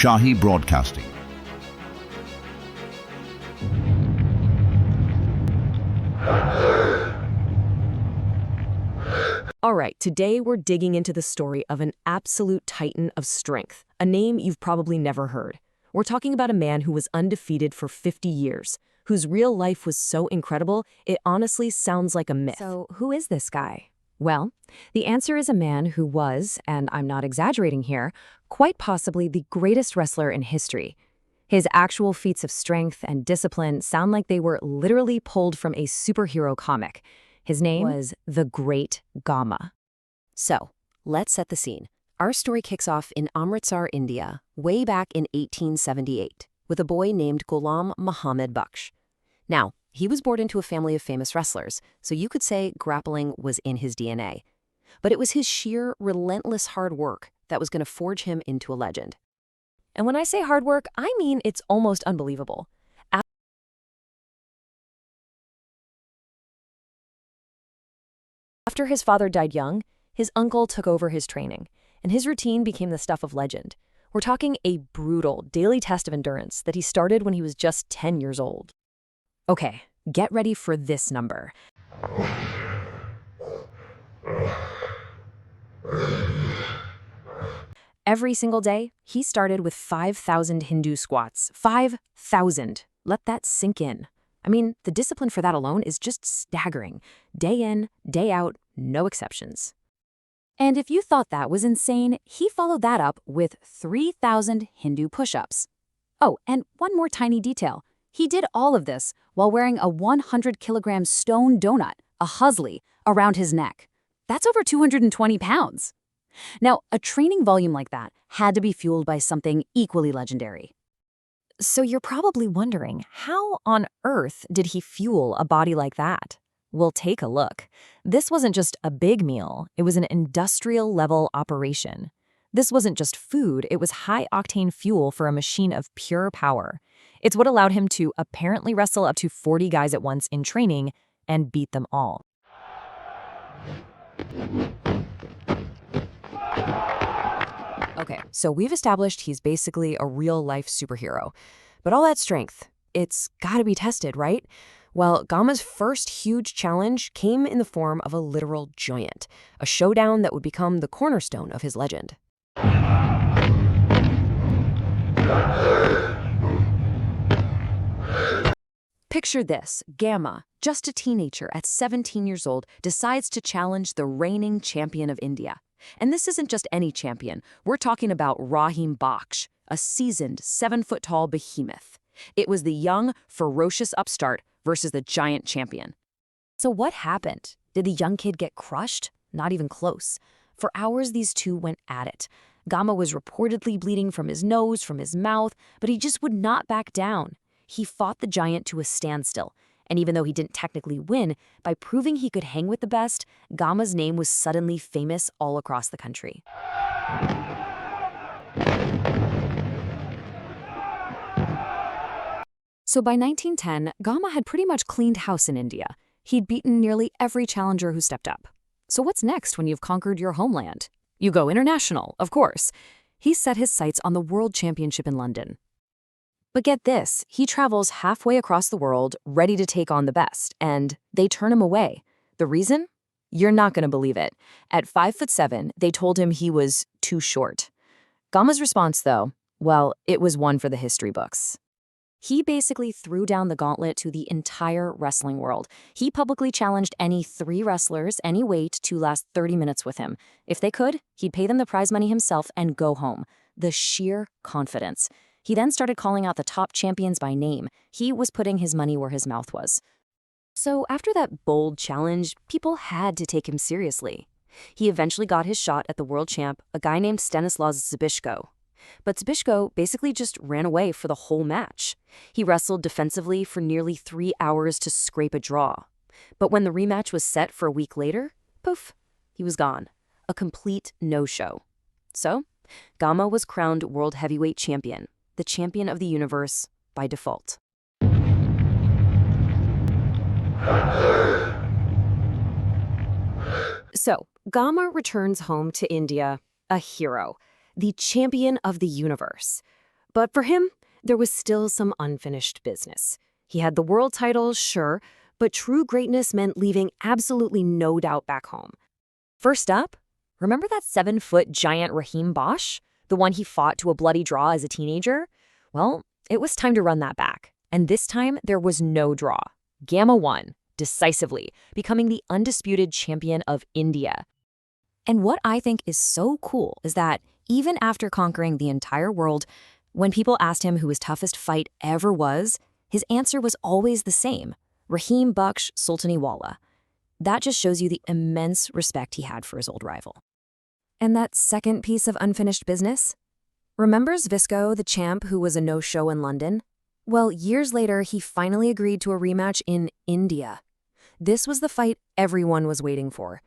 Shahi Broadcasting. All right, today we're digging into the story of an absolute titan of strength, a name you've probably never heard. We're talking about a man who was undefeated for 50 years, whose real life was so incredible, it honestly sounds like a myth. So, who is this guy? Well, the answer is a man who was, and I'm not exaggerating here, quite possibly the greatest wrestler in history. His actual feats of strength and discipline sound like they were literally pulled from a superhero comic. His name was the Great Gama. So, let's set the scene. Our story kicks off in Amritsar, India, way back in 1878, with a boy named Ghulam Muhammad Baksh. Now, he was born into a family of famous wrestlers, so you could say grappling was in his DNA. But it was his sheer, relentless hard work that was going to forge him into a legend. And when I say hard work, I mean it's almost unbelievable. After his father died young, his uncle took over his training, and his routine became the stuff of legend. We're talking a brutal daily test of endurance that he started when he was just 10 years old. Okay, get ready for this number. Every single day, he started with 5,000 Hindu squats. 5,000. Let that sink in. I mean, the discipline for that alone is just staggering. Day in, day out, no exceptions. And if you thought that was insane, he followed that up with 3,000 Hindu push-ups. Oh, and one more tiny detail. He did all of this while wearing a 100-kilogram stone donut, a husli, around his neck. That's over 220 pounds. Now, a training volume like that had to be fueled by something equally legendary. So you're probably wondering, how on earth did he fuel a body like that? Well, take a look. This wasn't just a big meal, it was an industrial-level operation. This wasn't just food, it was high-octane fuel for a machine of pure power. It's what allowed him to apparently wrestle up to 40 guys at once in training and beat them all. Okay, so we've established he's basically a real-life superhero. But all that strength, it's gotta be tested, right? Well, Gama's first huge challenge came in the form of a literal giant, a showdown that would become the cornerstone of his legend. Picture this, Gama, just a teenager at 17 years old, decides to challenge the reigning champion of India. And this isn't just any champion. We're talking about Rahim Baksh, a seasoned, 7-foot-tall behemoth. It was the young, ferocious upstart versus the giant champion. So what happened? Did the young kid get crushed? Not even close. For hours, these two went at it. Gama was reportedly bleeding from his nose, from his mouth, but he just would not back down. He fought the giant to a standstill. And even though he didn't technically win, by proving he could hang with the best, Gama's name was suddenly famous all across the country. So by 1910, Gama had pretty much cleaned house in India. He'd beaten nearly every challenger who stepped up. So what's next when you've conquered your homeland? You go international, of course. He set his sights on the World Championship in London. But get this, he travels halfway across the world, ready to take on the best, and they turn him away. The reason? You're not going to believe it. At 5'7", they told him he was too short. Gama's response, though, well, it was one for the history books. He basically threw down the gauntlet to the entire wrestling world. He publicly challenged any 3 wrestlers, any weight, to last 30 minutes with him. If they could, he'd pay them the prize money himself and go home. The sheer confidence. He then started calling out the top champions by name. He was putting his money where his mouth was. So after that bold challenge, people had to take him seriously. He eventually got his shot at the world champ, a guy named Stanislav Zbyszko. But Zbyszko basically just ran away for the whole match. He wrestled defensively for nearly 3 hours to scrape a draw. But when the rematch was set for a week later, poof, he was gone. A complete no-show. So, Gama was crowned world heavyweight champion, the champion of the universe by default. So, Gama returns home to India, a hero, the champion of the universe. But for him, there was still some unfinished business. He had the world title, sure, but true greatness meant leaving absolutely no doubt back home. First up, remember that 7-foot giant Raheem Bosch? The one he fought to a bloody draw as a teenager? Well, it was time to run that back. And this time, there was no draw. Gama won, decisively, becoming the undisputed champion of India. And what I think is so cool is that even after conquering the entire world, when people asked him who his toughest fight ever was, his answer was always the same: Raheem Baksh Sultaniwala. That just shows you the immense respect he had for his old rival. And that second piece of unfinished business? Remembers Visco, the champ who was a no-show in London? Well, years later, he finally agreed to a rematch in India. This was the fight everyone was waiting for,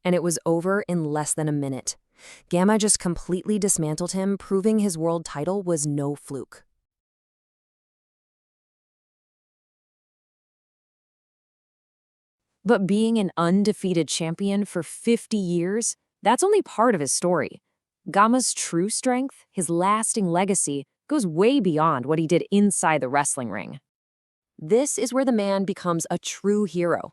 and it was over in less than a minute. Gama just completely dismantled him, proving his world title was no fluke. But being an undefeated champion for 50 years, that's only part of his story. Gama's true strength, his lasting legacy, goes way beyond what he did inside the wrestling ring. This is where the man becomes a true hero.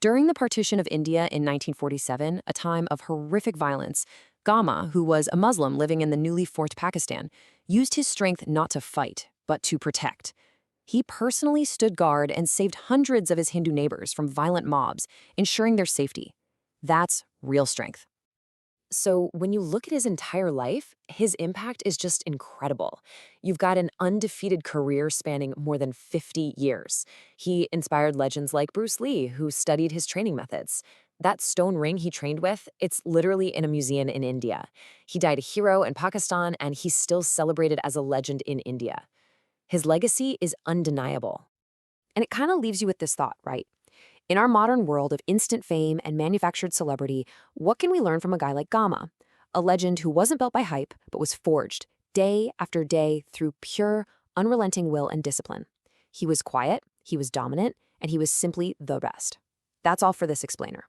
During the partition of India in 1947, a time of horrific violence, Gama, who was a Muslim living in the newly formed Pakistan, used his strength not to fight, but to protect. He personally stood guard and saved hundreds of his Hindu neighbors from violent mobs, ensuring their safety. That's real strength. So when you look at his entire life, his impact is just incredible. You've got an undefeated career spanning more than 50 years. He inspired legends like Bruce Lee, who studied his training methods. That stone ring he trained with, it's literally in a museum in India. He died a hero in Pakistan, and he's still celebrated as a legend in India. His legacy is undeniable. And it kind of leaves you with this thought, right? In our modern world of instant fame and manufactured celebrity, what can we learn from a guy like Gama? A legend who wasn't built by hype, but was forged day after day through pure, unrelenting will and discipline. He was quiet, he was dominant, and he was simply the best. That's all for this explainer.